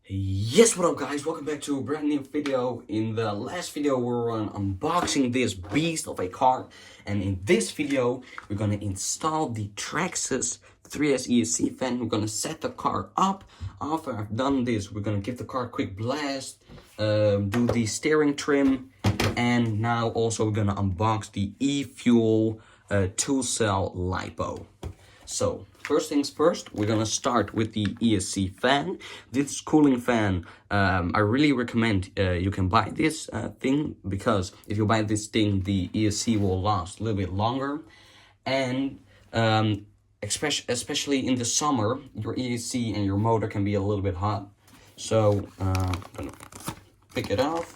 Yes, what up guys, welcome back to a brand new video. In the last video we were unboxing this beast of a car, and in this video we're gonna install the traxxas 3S ESC fan. We're gonna set the car up. After I've done this, we're gonna give the car a quick blast, do the steering trim, and now also we're gonna unbox the e-fuel 2-cell lipo. So first things first, we're gonna start with the ESC fan. This cooling fan, I really recommend you can buy this thing, because if you buy this thing, the ESC will last a little bit longer, and especially in the summer, your ESC and your motor can be a little bit hot. So I'm gonna pick it off.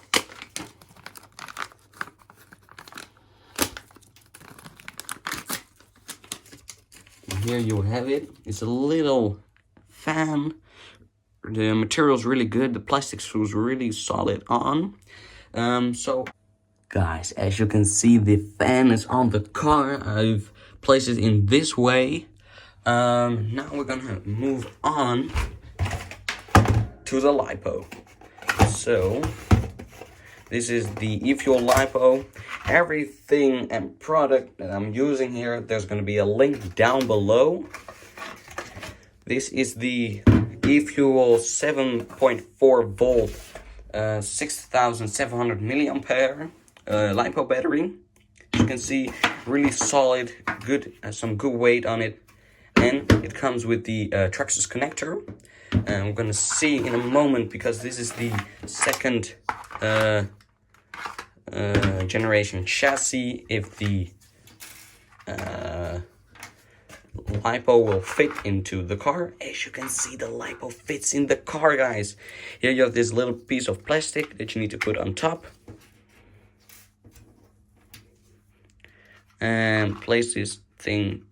Here you have it. It's a little fan. The material's really good. The plastic was really solid on. So guys, as you can see, the fan is on the car. I've placed it in this way. Now we're gonna move on to the lipo. So this is the e-fuel lipo. Everything and product that I'm using here, there's going to be a link down below. This is the e-fuel 7.4 volt 6700 milliampere lipo battery. As you can see, really solid, good, some good weight on it, and it comes with the traxxas connector. And we're gonna see in a moment, because this is the second generation chassis, if the lipo will fit into the car. As you can see, the lipo fits in the car, guys. Here you have this little piece of plastic that you need to put on top, and place this thing,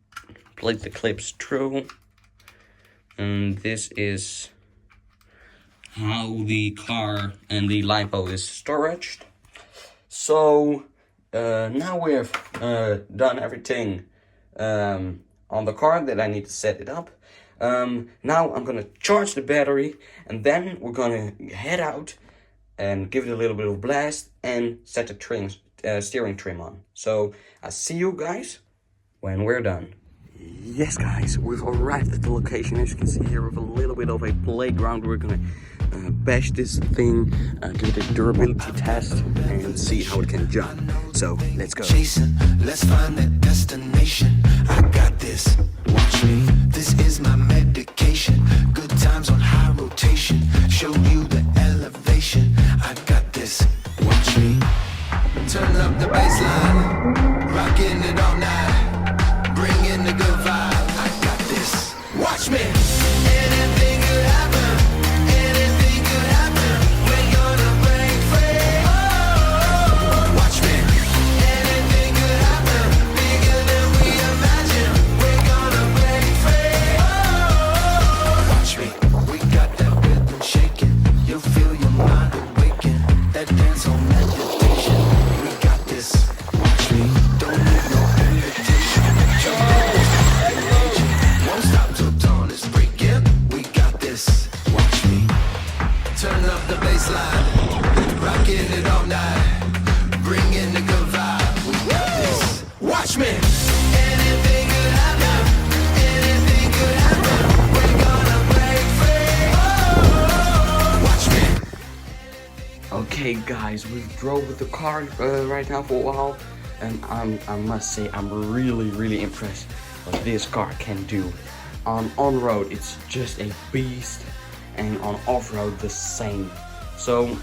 place the clips through, and this is how the car and the lipo is storaged. So now we have done everything on the car that I need to set it up. Now I'm gonna charge the battery, and then we're gonna head out and give it a little bit of blast and set the steering trim on. So I'll see you guys when we're done. Yes guys, we've arrived at the location. As you can see here, with a little bit of a playground, we're gonna bash this thing, do the durability test, and see how it can jump. So let's go. Chasing, let's find that destination. I got this, watch me. This is my medication. Good times on high rotation. Show you the elevation. I got this, watch me. Turn up the baseline, rocking it all night. Bring in the good vibe. I got this, watch me. Anything could happen. Anything could happen. We're gonna break free. Oh, watch me. Anything could happen. Bigger than we imagine. We're gonna break free. Oh, watch me. We got that rhythm shaking. You'll feel your mind awaken. That dance on meditation. We got this. Watch me. Don't need no invitation. Jump in, won't stop till dawn is breaking. We got this. Watch me. Turn up the baseline, rocking it all night. Bring in the good vibe. We got this. Watch me. Anything could happen. Anything could happen. We're gonna break free. Oh, watch me. Okay guys, we've drove with the car right now for a while, and I must say I'm really impressed what this car can do. On road it's just a beast, and on off-road the same. So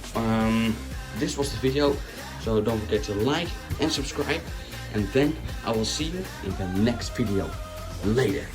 this was the video, so don't forget to like and subscribe, and then I will see you in the next video. Later.